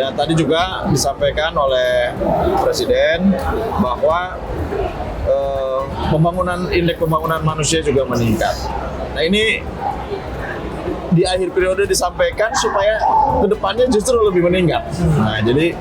Dan tadi juga disampaikan oleh Presiden bahwa indeks pembangunan manusia juga meningkat. Nah ini di akhir periode disampaikan supaya kedepannya justru lebih meningkat. Nah jadi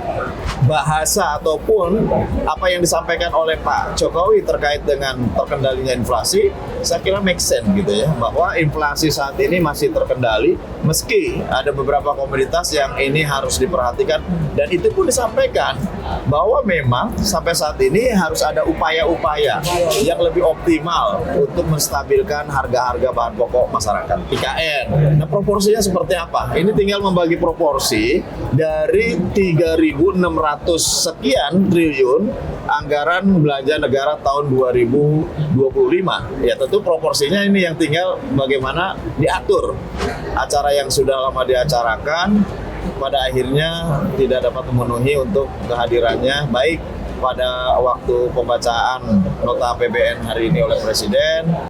bahasa ataupun apa yang disampaikan oleh Pak Jokowi terkait dengan terkendalinya inflasi, saya kira make sense gitu ya, bahwa inflasi saat ini masih terkendali meski ada beberapa komoditas yang ini harus diperhatikan, dan itu pun disampaikan bahwa memang sampai saat ini harus ada upaya-upaya yang lebih optimal untuk menstabilkan harga-harga bahan pokok masyarakat (IKN). Nah proporsinya seperti apa? Ini tinggal membagi proporsi dari 3.600 sekian triliun anggaran belanja negara tahun 2025. Ya tentu proporsinya ini yang tinggal bagaimana diatur. Acara yang sudah lama diacarakan pada akhirnya tidak dapat memenuhi untuk kehadirannya, baik pada waktu pembacaan nota APBN hari ini oleh Presiden.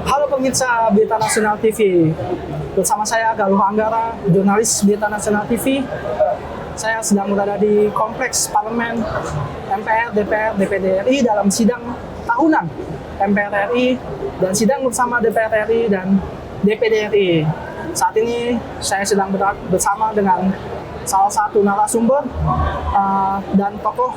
Halo pemirsa Berita Nasional TV, bersama saya Galuh Anggara, jurnalis Berita Nasional TV. Saya sedang berada di Kompleks Parlemen MPR, DPR, DPD RI dalam sidang tahunan MPR RI dan sidang bersama DPR RI dan DPD RI. Saat ini saya sedang bersama dengan salah satu narasumber dan tokoh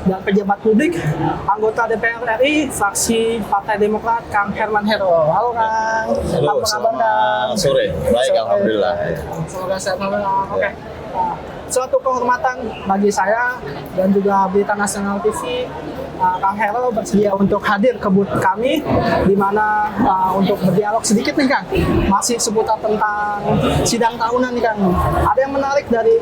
dan pejabat publik, anggota DPR RI, fraksi Partai Demokrat, Kang Herman Hero. Halo Kang. Halo, selamat sore. Baik, alhamdulillah. Semoga sehat. Oke. Suatu kehormatan bagi saya dan juga Berita Nasional TV, Kang Hero bersedia untuk hadir ke booth kami, di mana untuk berdialog sedikit nih Kang, masih seputar tentang sidang tahunan nih Kang. Ada yang menarik dari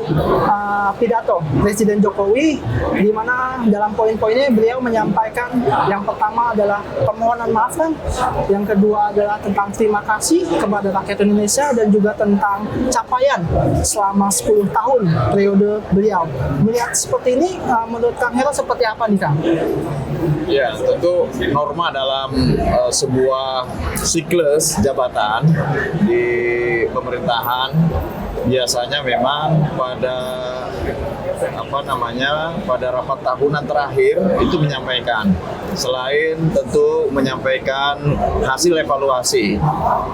pidato Presiden Jokowi, di mana dalam poin-poinnya beliau menyampaikan yang pertama adalah permohonan maaf Kang, yang kedua adalah tentang terima kasih kepada rakyat Indonesia dan juga tentang capaian selama 10 tahun periode beliau. Melihat seperti ini, menurut Kang Hero seperti apa nih Kang? Ya, tentu norma dalam sebuah siklus jabatan di pemerintahan biasanya memang pada rapat tahunan terakhir itu menyampaikan, selain tentu menyampaikan hasil evaluasi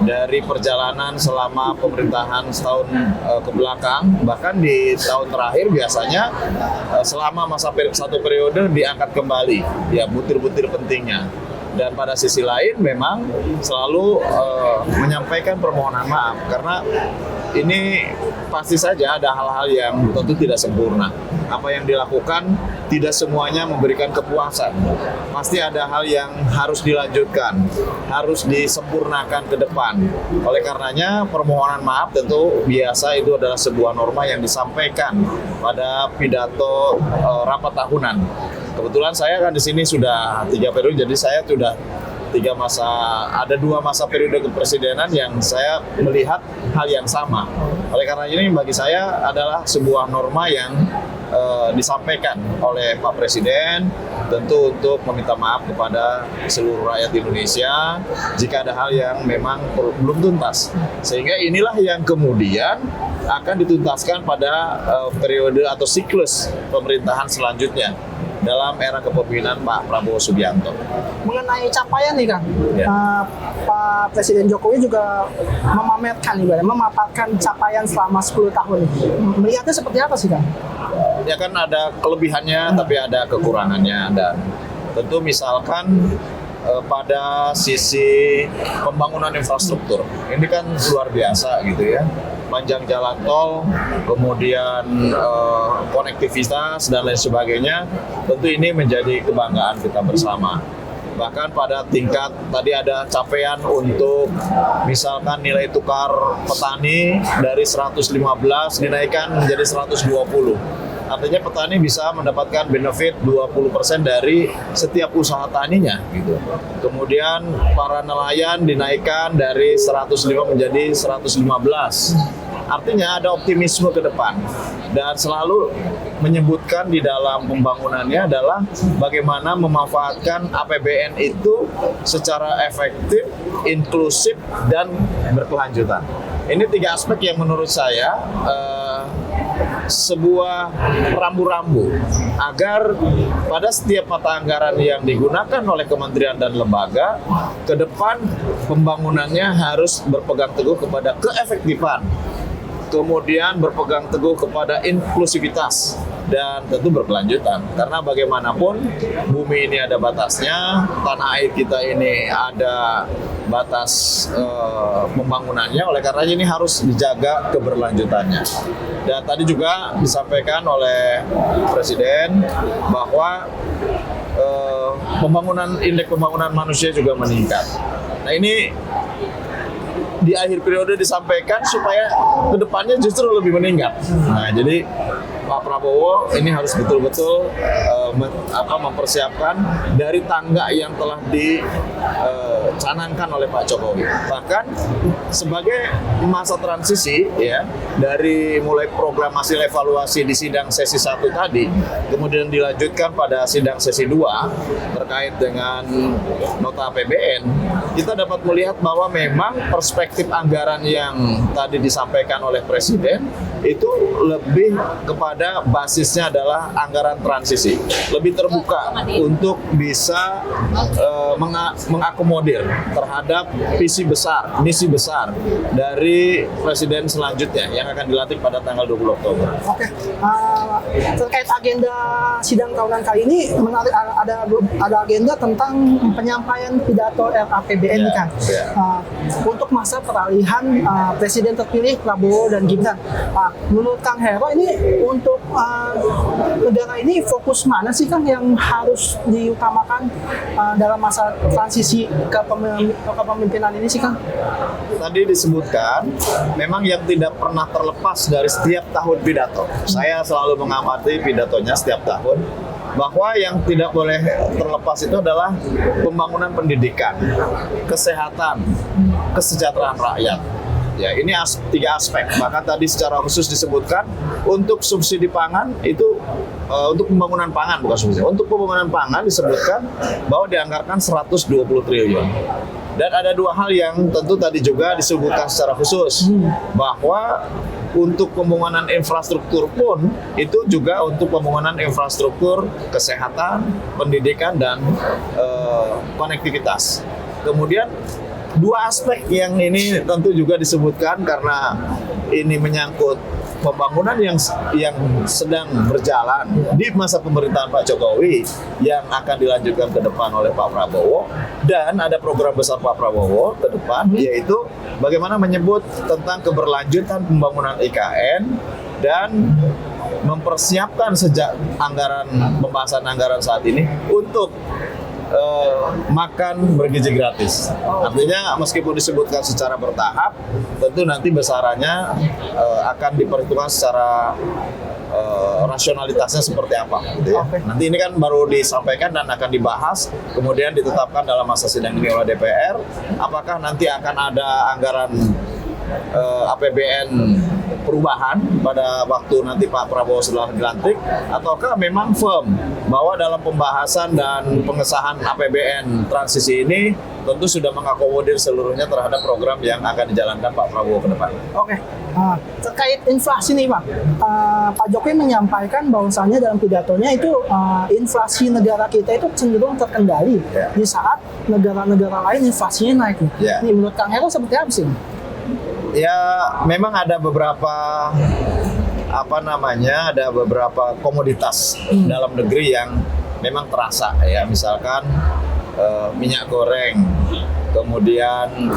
dari perjalanan selama pemerintahan setahun ke belakang, bahkan di tahun terakhir biasanya selama masa satu periode diangkat kembali ya butir-butir pentingnya. Dan pada sisi lain memang selalu menyampaikan permohonan maaf, karena ini pasti saja ada hal-hal yang tentu tidak sempurna. Apa yang dilakukan tidak semuanya memberikan kepuasan. Pasti ada hal yang harus dilanjutkan, harus disempurnakan ke depan. Oleh karenanya permohonan maaf tentu biasa itu adalah sebuah norma yang disampaikan pada pidato rapat tahunan. Kebetulan saya kan di sini sudah 3 periode, jadi saya sudah 2 masa periode kepresidenan yang saya melihat hal yang sama. Oleh karena ini bagi saya adalah sebuah norma yang disampaikan oleh Pak Presiden, tentu untuk meminta maaf kepada seluruh rakyat Indonesia jika ada hal yang memang belum tuntas. Sehingga inilah yang kemudian akan dituntaskan pada periode atau siklus pemerintahan selanjutnya dalam era kepemimpinan Pak Prabowo Subianto. Mengenai capaian nih Kang, Ya. Pak Presiden Jokowi juga memaparkan capaian selama 10 tahun. Melihatnya seperti apa sih Kang? Ya kan ada kelebihannya tapi ada kekurangannya, dan tentu misalkan pada sisi pembangunan infrastruktur ini kan luar biasa gitu ya, panjang jalan tol, kemudian konektivitas dan lain sebagainya, tentu ini menjadi kebanggaan kita bersama. Bahkan pada tingkat tadi ada capaian untuk misalkan nilai tukar petani dari 115 dinaikkan menjadi 120. Artinya petani bisa mendapatkan benefit 20% dari setiap usaha taninya gitu. Kemudian para nelayan dinaikkan dari 105 menjadi 115. Artinya ada optimisme ke depan dan selalu menyebutkan di dalam pembangunannya adalah bagaimana memanfaatkan APBN itu secara efektif, inklusif, dan berkelanjutan. Ini 3 aspek yang menurut saya sebuah rambu-rambu agar pada setiap mata anggaran yang digunakan oleh kementerian dan lembaga, ke depan pembangunannya harus berpegang teguh kepada keefektifan, kemudian berpegang teguh kepada inklusivitas, dan tentu berkelanjutan. Karena bagaimanapun bumi ini ada batasnya, tanah air kita ini ada batas pembangunannya, oleh karenanya ini harus dijaga keberlanjutannya. Dan tadi juga disampaikan oleh Presiden bahwa indeks pembangunan manusia juga meningkat. Nah, ini di akhir periode disampaikan supaya kedepannya justru lebih meningkat. Nah, jadi Pak Prabowo ini harus betul-betul mempersiapkan dari tangga yang telah dicanangkan oleh Pak Jokowi. Bahkan sebagai masa transisi ya, dari mulai program hasil evaluasi di sidang sesi 1 tadi, kemudian dilanjutkan pada sidang sesi 2 terkait dengan nota APBN, kita dapat melihat bahwa memang perspektif anggaran yang tadi disampaikan oleh Presiden itu lebih kepada basisnya adalah anggaran transisi, lebih terbuka untuk bisa mengakomodir terhadap visi besar, misi besar dari Presiden selanjutnya yang akan dilantik pada tanggal 20 Oktober. Oke, terkait agenda sidang tahunan kali ini menarik, ada agenda tentang penyampaian pidato RAPBN ini kan. Untuk masa peralihan Presiden terpilih Prabowo dan Gibran. Menurut Kang Hero ini untuk negara ini fokus mana sih Kang yang harus diutamakan dalam masa transisi ke kepemimpinan ini sih Kang? Tadi disebutkan memang yang tidak pernah terlepas dari setiap tahun pidato. Saya selalu mengamati pidatonya setiap tahun, bahwa yang tidak boleh terlepas itu adalah pembangunan pendidikan, kesehatan, kesejahteraan rakyat. Ya, ini 3 aspek. Maka tadi secara khusus disebutkan untuk subsidi pangan itu untuk pembangunan pangan, bukan subsidi. Untuk pembangunan pangan disebutkan bahwa dianggarkan 120 triliun. Dan ada 2 hal yang tentu tadi juga disebutkan secara khusus, bahwa untuk pembangunan infrastruktur pun itu juga untuk pembangunan infrastruktur kesehatan, pendidikan, dan konektivitas. Kemudian 2 aspek yang ini tentu juga disebutkan karena ini menyangkut pembangunan yang sedang berjalan di masa pemerintahan Pak Jokowi yang akan dilanjutkan ke depan oleh Pak Prabowo, dan ada program besar Pak Prabowo ke depan, yaitu bagaimana menyebut tentang keberlanjutan pembangunan IKN dan mempersiapkan sejak pembahasan anggaran saat ini untuk makan bergizi gratis. Artinya meskipun disebutkan secara bertahap, tentu nanti besarannya akan diperhitungkan secara rasionalitasnya seperti apa gitu ya. Nanti ini kan baru disampaikan dan akan dibahas, kemudian ditetapkan dalam masa sidang ini oleh DPR, apakah nanti akan ada anggaran APBN perubahan pada waktu nanti Pak Prabowo setelah dilantik, ataukah memang firm bahwa dalam pembahasan dan pengesahan APBN transisi ini tentu sudah mengakomodir seluruhnya terhadap program yang akan dijalankan Pak Prabowo ke depan. Oke. Terkait inflasi nih Pak, Pak Jokowi menyampaikan bahwasannya dalam pidatonya itu inflasi negara kita itu cenderung terkendali di saat negara-negara lain inflasinya naik. Ini menurut Kang Hero seperti apa sih? Ya, memang ada beberapa ada beberapa komoditas dalam negeri yang memang terasa ya, misalkan minyak goreng, kemudian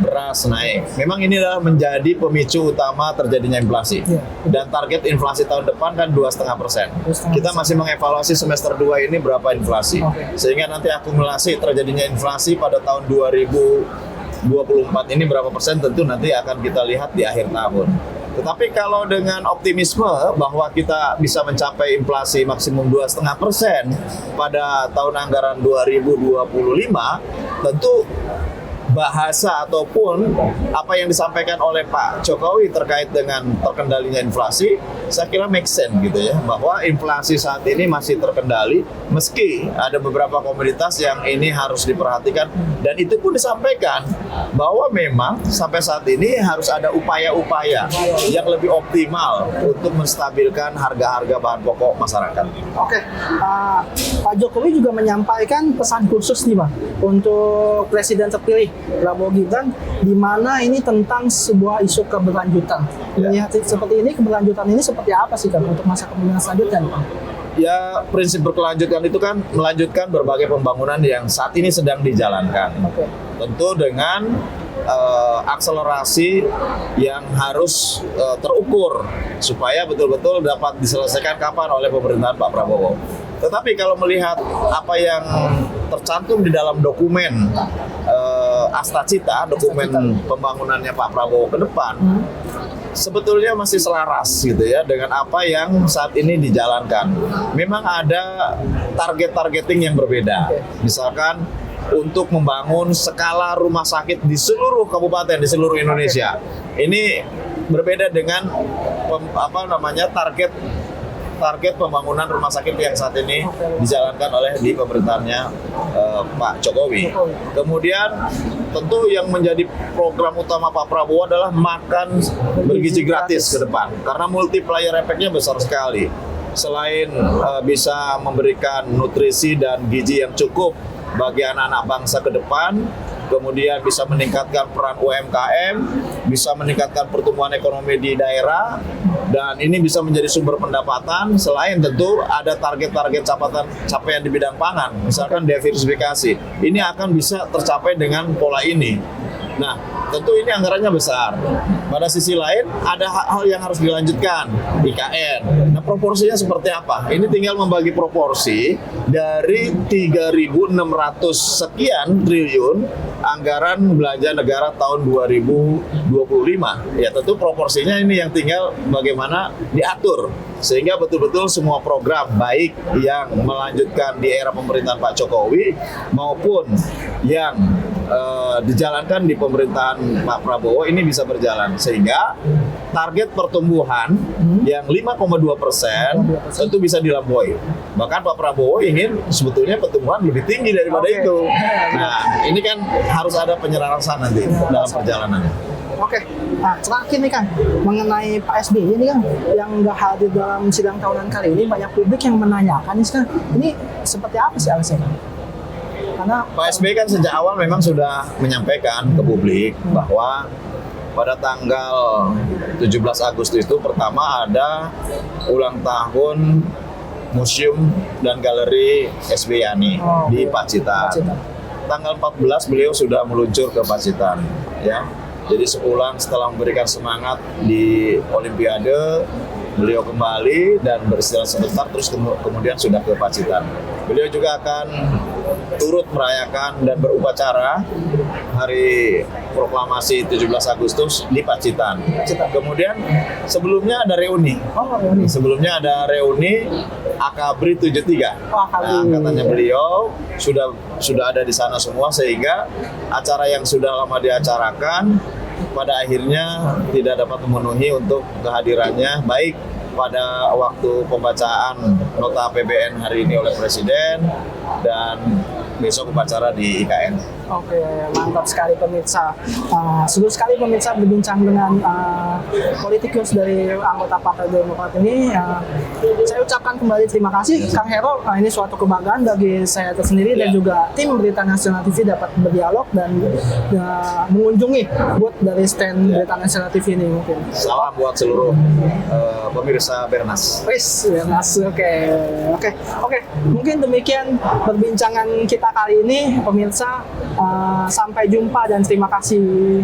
beras naik. Memang ini adalah menjadi pemicu utama terjadinya inflasi. Dan target inflasi tahun depan kan 2,5%. Kita masih mengevaluasi semester 2 ini berapa inflasi. Sehingga nanti akumulasi terjadinya inflasi pada tahun 2024 ini berapa persen tentu nanti akan kita lihat di akhir tahun. Tetapi kalau dengan optimisme bahwa kita bisa mencapai inflasi maksimum 2,5% pada tahun anggaran 2025, tentu bahasa ataupun apa yang disampaikan oleh Pak Jokowi terkait dengan terkendalinya inflasi, saya kira make sense gitu ya, bahwa inflasi saat ini masih terkendali meski ada beberapa komoditas yang ini harus diperhatikan, dan itu pun disampaikan bahwa memang sampai saat ini harus ada upaya-upaya yang lebih optimal untuk menstabilkan harga-harga bahan pokok masyarakat. Oke, Pak Jokowi juga menyampaikan pesan khusus nih Pak untuk Presiden terpilih Prabowo Gibran, di mana ini tentang sebuah isu keberlanjutan. Melihat seperti ini, keberlanjutan ini seperti apa sih kan untuk masa kepemimpinan selanjutnya nih Pak? Ya, prinsip berkelanjutan itu kan melanjutkan berbagai pembangunan yang saat ini sedang dijalankan. Oke. Tentu dengan akselerasi yang harus terukur supaya betul-betul dapat diselesaikan kapan oleh pemerintahan Pak Prabowo. Tetapi kalau melihat apa yang tercantum di dalam dokumen Astacita, dokumen pembangunannya Pak Prabowo ke depan, sebetulnya masih selaras gitu ya dengan apa yang saat ini dijalankan. Memang ada targeting yang berbeda. Misalkan untuk membangun skala rumah sakit di seluruh kabupaten di seluruh Indonesia. Ini berbeda dengan target pembangunan rumah sakit yang saat ini dijalankan oleh di pemerintahannya Pak Jokowi. Kemudian tentu yang menjadi program utama Pak Prabowo adalah makan bergizi gratis ke depan, karena multiplier efeknya besar sekali. Selain bisa memberikan nutrisi dan gizi yang cukup bagi anak-anak bangsa ke depan, kemudian bisa meningkatkan peran UMKM, bisa meningkatkan pertumbuhan ekonomi di daerah, dan ini bisa menjadi sumber pendapatan. Selain tentu ada target-target capaian di bidang pangan, misalkan diversifikasi. Ini akan bisa tercapai dengan pola ini. Nah, tentu ini anggarannya besar. Pada sisi lain, ada hal yang harus dilanjutkan, IKN. Nah, proporsinya seperti apa? Ini tinggal membagi proporsi dari 3.600 sekian triliun anggaran belanja negara tahun 2025. Ya, tentu proporsinya ini yang tinggal bagaimana diatur. Sehingga betul-betul semua program, baik yang melanjutkan di era pemerintahan Pak Jokowi maupun yang dijalankan di pemerintahan Pak Prabowo ini bisa berjalan, sehingga target pertumbuhan yang 5,2% tentu bisa dilampaui. Bahkan Pak Prabowo ingin sebetulnya pertumbuhan lebih tinggi daripada itu. Nah, ini kan harus ada penyelarasan nanti dalam perjalanannya. Oke, nah terakhir nih Kang, mengenai Pak SBY ini Kang, yang nggak hadir dalam sidang tahunan kali ini, banyak publik yang menanyakan nih Kang, ini seperti apa sih alasannya? Karena Pak SBY kan sejak awal memang sudah menyampaikan ke publik bahwa pada tanggal 17 Agustus itu pertama ada ulang tahun Museum dan Galeri SBYani di Pacitan. Tanggal 14 beliau sudah meluncur ke Pacitan, ya. Jadi sepulang setelah memberikan semangat di Olimpiade, beliau kembali dan beristirahat sebentar, terus kemudian sudah ke Pacitan. Beliau juga akan turut merayakan dan berupacara hari proklamasi 17 Agustus di Pacitan. Kemudian sebelumnya ada reuni. Sebelumnya ada reuni Akabri 73. Nah, katanya beliau sudah ada di sana semua, sehingga acara yang sudah lama diacarakan pada akhirnya tidak dapat memenuhi untuk kehadirannya, baik pada waktu pembacaan nota APBN hari ini oleh Presiden dan besok upacara di IKN. Oke, mantap sekali pemirsa. Seru sekali pemirsa berbincang dengan politikus dari anggota Partai Demokrat ini. Saya ucapkan kembali terima kasih Kang Hero. Ini suatu kebanggaan bagi saya tersendiri dan juga tim Berita Nasional TV dapat berdialog dan mengunjungi booth dari stand Berita Nasional TV ini mungkin. Salam buat seluruh pemirsa Bernas. Bernas, oke. Mungkin demikian perbincangan kita kali ini, pemirsa. Sampai jumpa dan terima kasih.